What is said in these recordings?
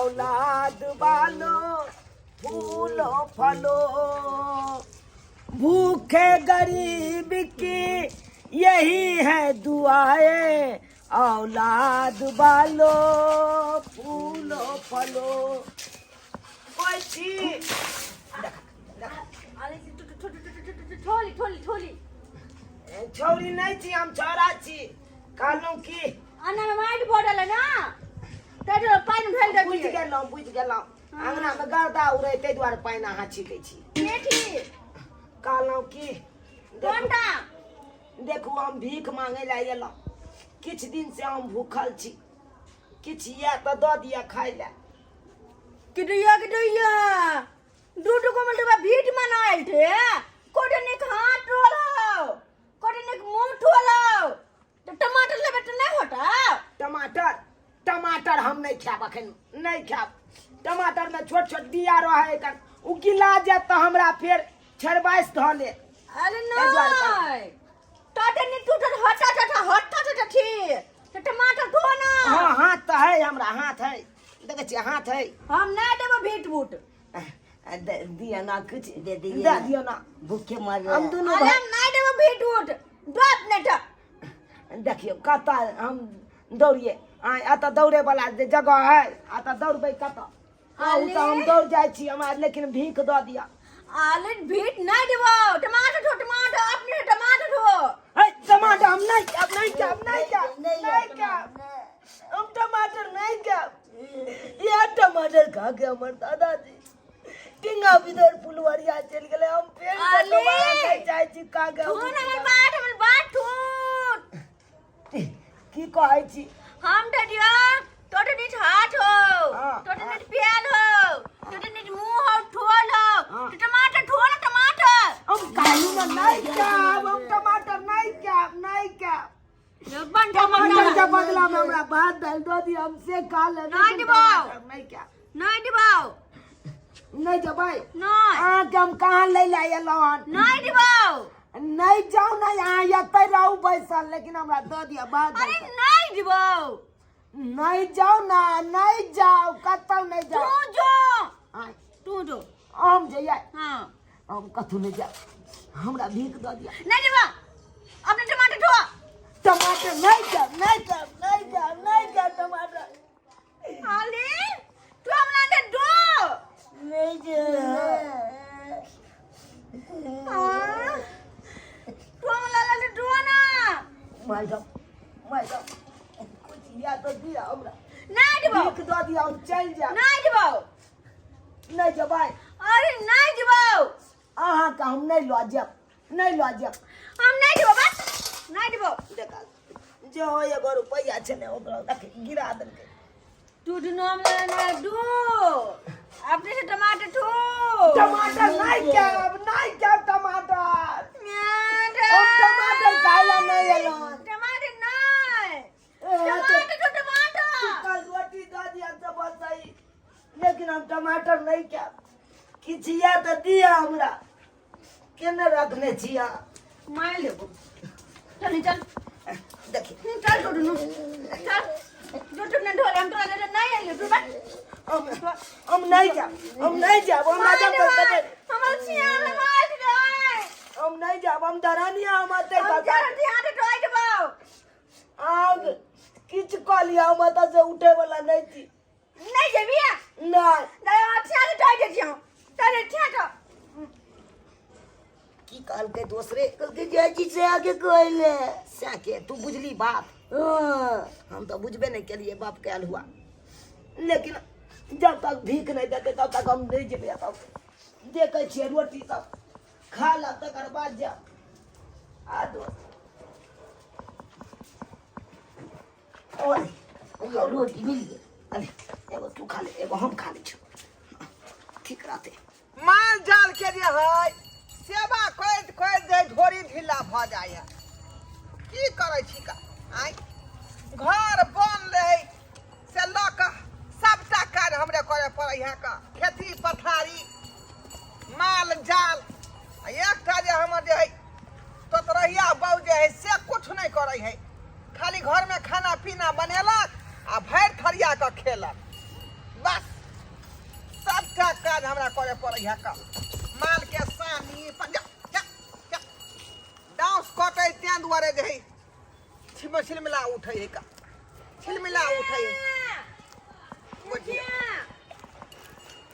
औलाद बालो फूलो फलो भूखे गरीब की यही है दुआएं औलाद बालो फूलो फलो कोई चीज ठोली ठोली ठोली छोरी नहीं छी हम छोरा छी कहलूं की अन्ना में माइट बोडल ना तेरे पानी ढेल दे बुझ गेलौं अंगना में गर्दा उड़े ते द्वारे पानी अहाँ छीकै छी बेटी कहलूं की कोनटा देखू हम भीख मांगे ला एलौं किछ दिन से हम भूखल छी किछ या तो द दिया खाइ ला किडिया दूटू को मतलब भीट मनाइल थे कोडे ने हाथ रोलो कोडे ने मुंह ठोलो तो टमाटर लेबे त नहीं होता टमाटर हम नहीं खाब अखन नहीं खाब टमाटर में छोट छोट दिया रहे कन उ गिला जात तो हमरा फिर छरबाइस ध ले अरे नहीं टोटे ने टूटल हटा थी तो टमाटर धो ना हां हाथ तो है हमरा हाथ है देखे छी हाथ है हम नहीं देबो भीट बूट दिया ना कुछ दे दिया ना भूखे मर हम दोनों अरे हम नहीं देबो भीट बूट द्वाप ने था देखियो कता हम दौड़िए आता दौड़े वाला जगह है आता दौड़बे कता तो हम दौड़ जाय छी हमरा लेकिन भीख द दिया आले भीट नहीं देबो टमाटर अपने टमाटर धो है टमाटर हम नहीं हम टमाटर नहीं खाब ये टमाटर खा के हमर दादाजी टिंगा बिदर फुलवरिया चल गेले हम पेड़ से दोबारा नहीं जाय छी का के हमर बाट ठूट की कहै छी हम ददिया तोटे निच हाथ हो तोटे निच प्याल हो तोटे निच मुंह हो ठोल हो टमाटर ठोल टमाटर हम कालू में नहीं खाब हम टमाटर नहीं खाब बन टमाटर के बदला में हमरा भात दाल दो दिया हम से खा ले नहीं दिबाओ नहीं जबाई नहीं के हम कहां ले एलौन नहीं दिबाओ नहीं जाओ ना यहाँ यते रहू बैसल लेकिन हमरा दो दिया भात अरे नहीं दिबाओ नहीं जाओ ना नहीं जाओ कतौ नहीं जाओ तू जो हम जइए हां हम कथु नहीं जाओ हमरा भीख दो दिया नहीं दिबाओ अपने टमाटर धो टमाटर नहीं खाब टमाटर आले तू हमरा दे दो नहीं जे तू हमरा ले दो ना मैडम कुछ या तो दिया हमरा नहीं दिबाओ भीख दो दिया हम चल जा नहीं दिबाओ नहीं जबाई अरे नहीं दिबाओ अहाँ का हम नहीं लो जब हम नहीं दिबाओ बस नहीं दिबाओ देखा जो 1 रुपया छने ओकरा देख गिरा देलकै तू नाम लेना दो अपने से टमाटर ठो टमाटर नहीं खाब टमाटर हम टमाटर खाइला नहीं एलन टमाटर नहीं टमाटर कल रोटी दो दिया सब सही लेकिन हम टमाटर नहीं खाब किछिया तो दिया हमरा केने रखने छिया मैं लेबो चल देखी चल चल जो तुमने ढोल हम तो नहीं आइए तू बस हम नहीं जाब हमरा जब तक हमर सियान मार गए हम नहीं जाब हम दरानिया हम आते हम जरा ध्यान से टोय देबो आग किछ क लिया हम त से उठे वाला नहीं थी नहीं जेबिया नहीं दया अच्छा से टोय दे छियो चल ठेका की कहल के दूसरे के जाजी से आगे कहले साके तू बुझली बात हम तो बुझबे नहीं केलिए बाप कैल हुआ लेकिन जब तक भीख नहीं देते तब तक हम नहीं जेबे तब देखे छिए रोटी सब खा ला तकर बाद जा आ दो ओए ये रोटी मिल गई अरे एगो तू खा ले एगो हम खा ले छु ठीक रहते माल जाल के जे है सेवा कोई दे ढोरी ढीला भ जाय की करे छी का आई घर बन ले से लक सबटा काज हमरे करे पड़े है का खेती पथारी माल जाल एकटा जे हमर जे है तोतरहिया बाऊ जे है से कुछ नहीं करे है खाली घर में खाना पीना बनेलक आ भैर थरिया के खेलक बस सबका काज हमरा करे पड़ै है का माल के सानी पंजा डांस कटे त्या दुआरे जे है छिलमिला उठै है का छिलमिला उठै बुझिया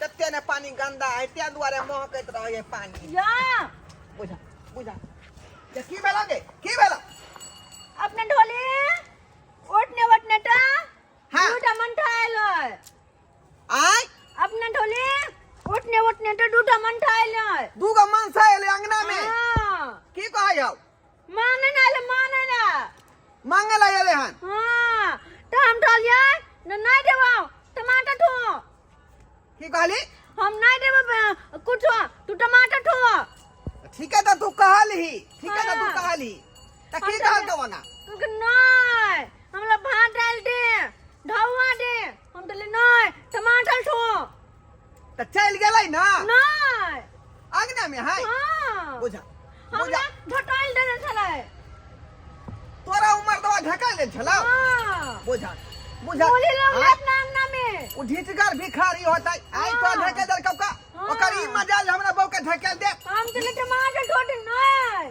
तत्ते ने पानी गंदा है त्या दुआरे महकैत रहै है पानी या बुझा बुझा ये की भेला गे की भेला अपने ढोली ओटने टा हाँ। दूटा मंठा आइलो आय अपने ढोली ओटने टा दूटा मंठा आइलो दूगो मानसा एले अंगना में हां की कहै हौ माने ना मांगे ला एले हन हां त हम ढोलिया न नहीं देबो टमाटर ठो की कहली हम नहीं देबो कुछ तू टमाटर ठो ठीक है तो तू कहली ठीक है तो तू हाँ। कहली त की कहल तो बना नहीं हमरा भात डाल दे ढौवा दे हम तो नहीं टमाटर ठो त चल गेलै ना नहीं अंगना में है हां बुझा हमरा बुझा ढटाइल देने छले तोरा उमर दवा ढका ले छला हां बुझा बुझा बोली लोग आय, अपना अंगना में उ ढीचगर भिखारी होता आई तो हाँ। ढके दर कब का हाँ। ओकर ई मजाल हमरा बौ के ढके दे हम चले टमाटर ठोट नहीं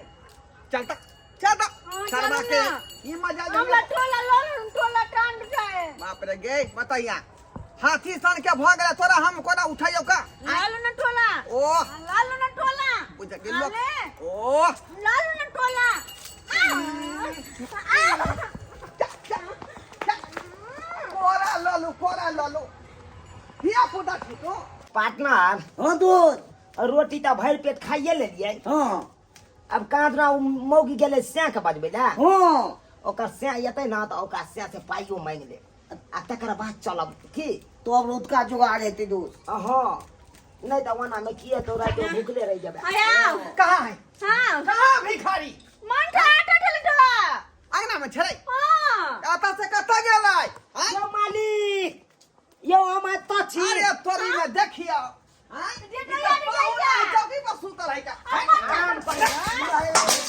चल तक चल तक हाँ, शर्मा चलो के ना। ई मजाल हमरा टोला टांड जाए बाप रे गे बताइया हाथी सन के भ गेला तोरा हम कोना उठाइयो का लालू न टोला ओ लालू न टोला बुझा के लोग लाले। ओ लालू न टोला कोरा ललू हिया पुदा छितो पार्टनर हाँ दूध रोटी तो भर पेट खाइए ले लिए हाँ अब कांदरा मौगी गेले स्या के बजबे ला हाँ ओकर स्या येते ना तो ओकर स्या से पाइयो मांग ले आ तकर बाद चलब की तो अब रोज का जुगाड़ हेते दूध हाँ नहीं तो वना में किए तो रात भूखले रह जाबे आया कहां है हां कहां भिखारी मन था आटा ठेले तो अंगना में छरै हां आता से कत गेलै यो मालिक यो हम तो छी अरे तोरी में देखियो हां ये तो याद जाइया चौकी पर सुतल है का कान पर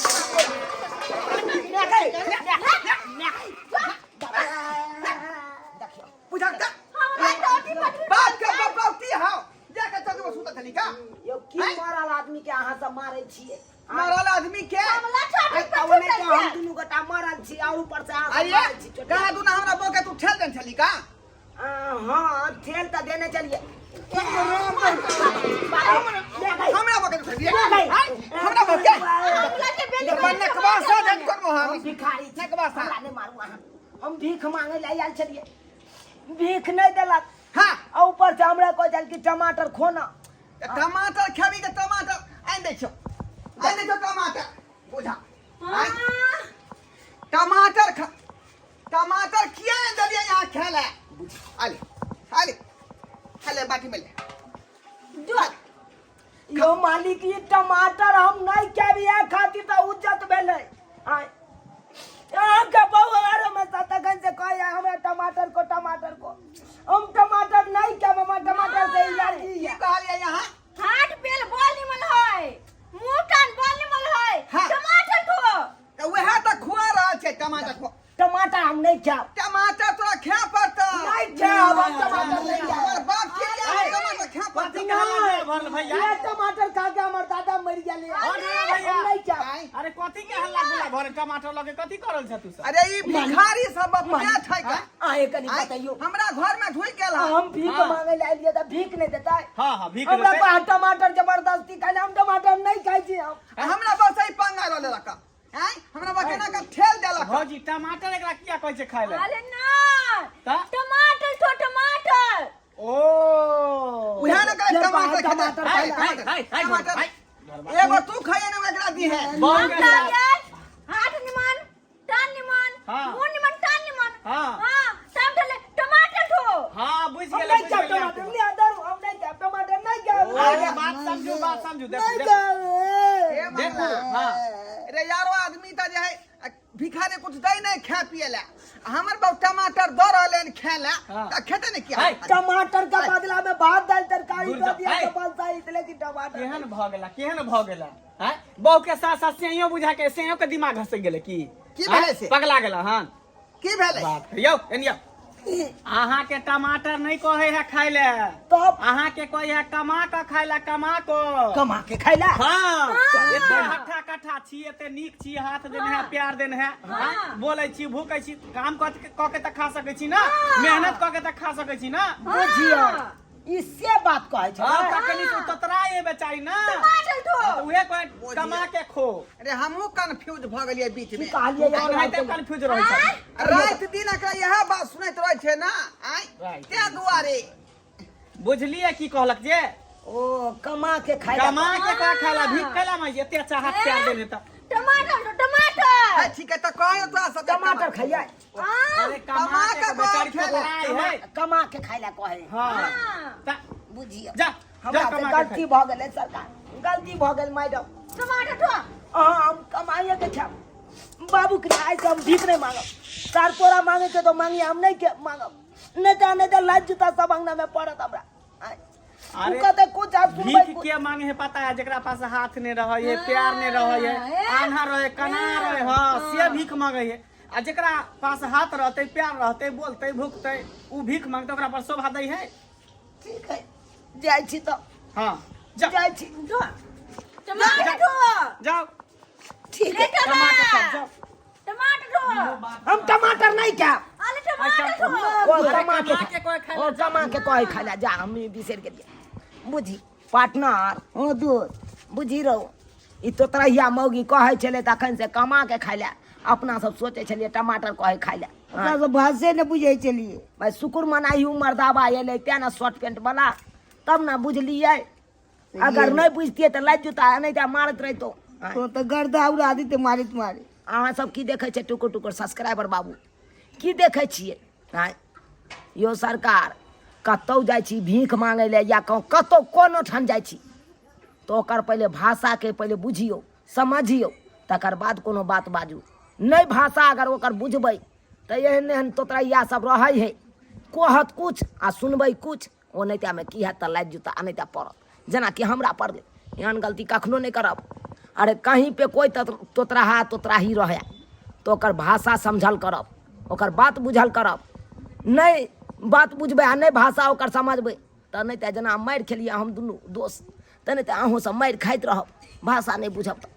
बुझा का हमरा टोटी पर बात के बपौती हां जाके चौकी पर सुतल थली का यो की मारल आदमी के अहाँ सब मारे छिए मरल आदमी के हमला छाती पर तवने छूटल के हम है। दुनू गोटा मारल छी और ऊपर से अहाँ सब अरे मारल छी कहा तू ना हमरा बो के तू ठेल देन छली का हाँ खेल तो देने चलिए हमरा बो के तू ठेल हमरा बो के हमला के बेल बनने के बाद से देख कर हम हम भिखारी ने के बाद हमरा ने मारू अहाँ हम भीख मांगे ले आयल छलिए भीख नहीं देलक हां और ऊपर से हमरा कह चल कि टमाटर खोना टमाटर खेबी के टमाटर आइन दे छो टमाटर बुझा हां टमाटर खा टमाटर किया ने दलिया यहां खेले आले आले खेले बाटी में ले जो यो मालिक ये टमाटर हम नहीं केबिया खातिर तो उज्जत भेले आय यहाँ के बहुआर में सतगन से कहे हमें टमाटर को हम टमाटर नहीं क्या मामा टमाटर से एलर्जी की है कहलिए यहां हाथ बेल बोल निमल है मुंह कान बोल निमल है हाँ। टमाटर को तो वह त खुआ रहल छै टमाटर को टमाटर हम नहीं क्या टमाटर तोरा खा पड़ता नहीं क्या हम टमाटर नहीं हमर क्या बाप के लिए टमाटर खा पड़ता भरल भैया ये टमाटर खा के हमार दादा मर गेले अरे भैया हम नहीं क्या अरे कथी के हल्ला गुल्ला भरे टमाटर लगे कथी करल छ तू सब अरे ई भिखारी सब अपने छै का आए कनी आय, बताइयो हमरा घर में ढुक गेल है हम भीख हाँ। मांगे ले आइए तो भीख नहीं देता है हां हां भीख हमरा देते पास टमाटर जबरदस्ती खाने हम टमाटर नहीं खाई छी हम हमरा बस ही पंगा ले लका हैं हमरा बकेना का ठेल देलक भौजी टमाटर एकरा किया कहै छै खाय ले अरे ना ता टमाटर तो टमाटर ओ उहे न का ये टमाटर टमाटर खा हाय हाय हाय हाय टमाटर एगो तू खाए न एकरा दी है बन हम गया खाए हाथ निमन टान निमन हाँ। मुंह निमन टान निमन हाँ। हां सब ठेले टमाटर ठो हां बुझ हम गेले नहीं क्या टमाटर ले अंदर हम नहीं क्या टमाटर नहीं क्या अरे बात समझू नहीं देखो क्या ए देखो मंगला हां अरे यारो आदमी त जे है भिखारी कुछ दई नहीं खा पिए ला हमर बहु टमाटर दो रहले खाए ला हाँ। त खेते नहीं किया हाय। टमाटर का बदला में भात दाल तरकारी दूर जा, कर दिया हाय। तो बनता है इसलिए कि टमाटर केहन भ गेला हैं बहू के साथ साथ सेयो बुझा के सेयो के दिमाग हंस गेले की की हैं? भेलै से? पगला गेला हन की भेले बाप रे यौ एनिया अहाँ के टमाटर नहीं कहे है खाए ले, तब अहाँ के कोई है कमा के खाए ला, कमा को। कमा के खाइला हाँ एते हट्ठा कट्ठा छी, एते नीक छी, हाथ देने है, प्यार देने है, बोले छी, भूखे छी, काम क के त खा सके छी ना, मेहनत क के त खा सके छी ना। बुझियो इससे बात कहै छै हाँ तखनी तो ततराए बेचारी ना, टमाटर ठो तो उहे कोई कमा के खो। अरे हमहूँ कंफ्यूज भऽ गेलियै बीच में। कहलिए ओनाहिते कंफ्यूज रहै छै। रात दिन एकरा यह बात सुनैत रहै छै ना, आय तै दुआरे बुझलिए की कहलक जे ओ कमा के खाइला, कमा के का खाला, भीख खाला में एते चाहत प्यार देने त। टमाटर ठो टमाटर ठीक है तो कहियो तोरा सब टमाटर खाइया। अरे कमा के बेचारी ततराए है। कमा के खाइला कहे। हाँ त बुझियो जा हमरा जा से कमा गलती के भऽ गेलै सरकार, गलती भऽ गेल मैडम। टमाटर ठो हम कमाइए के खाब, बाबू के आइ से हम भीख नहीं मांगब, चार तोरा मांगे के तो मांगी, हम नहीं के मांगब, नहीं तो लाज जूता सब अंगना में पड़त हमरा। अरे कहते कुछ आप भीख के मांगे है पता है, जेकरा पास हाथ ने रहे है, प्यार ने रहे है, आन्हा रहे, कना रहे, हाँ से भीख मांगे है। आ जेकरा पास हाथ रहते, प्यार रहते, बोलते, भूखते, उ भीख मांगते, ओकरा पर शोभा दै है। ठीक है जाइ छी तो, हाँ जा जाइ छी टमाटर ठो जाओ, ठीक है। टमाटर सब जाओ। टमाटर ठो हम टमाटर नहीं खाब, अरे टमाटर ठो ओ अरे कमा के कमा के कोई खाए ओ कमा के कहे खाइला जा, हम बिसर गेलिए। बुझी पार्टनर ओ दोस्त बुझी रहो, ई तो तरहिया मौगी कहे छले तखन से कमा के खाइला, अपना सब सोचे छलिए टमाटर कहे खाइला, अपना सब भाषे न बुझे छलिए। भाई शुक्र मनाई मर्दाबा एले ते ना शॉर्ट पैंट वाला, तब ना बुझलिए। अगर नहीं बुझतिए तो लाज जूता नहीं तो मारत रहितो। तो गर्दा उड़ा दी तो मारित मारे। अहाँ सब की देखे छे टुकुर टुकुर सब्सक्राइबर बाबू, की देखे छिए? आय यो सरकार कतौ जाइ छी भीख मांगे ले या कतौ कोनो ठन जाइ छी तो ओकर पहले भाषा के पहले बुझियो, समझियो, तकर बाद कोनो बात बाजू। नहीं भाषा अगर ओकर बुझबै तो एहन एहन तोतरैया सब रहै है, कहत कुछ आ सुनबै कुछ, ओ नहीं में की हैत लाज जूता नहीं पड़त, जेना कि हमरा पड़लै। एहन गलती कखनो नहीं करब। अरे कहीं पे कोई तोतराहा तोतराही रहे तो ओकर भाषा समझल करब, ओकर बात बुझल करब। नहीं बात बुझबै आ नहीं भाषा ओकर समझबै तो नहीं तो जेना मारि खेलिए हम दुनू दोस्त, तो नहीं तो अहूँ सब मारि खाइत रहब, भाषा नहीं बुझब तो।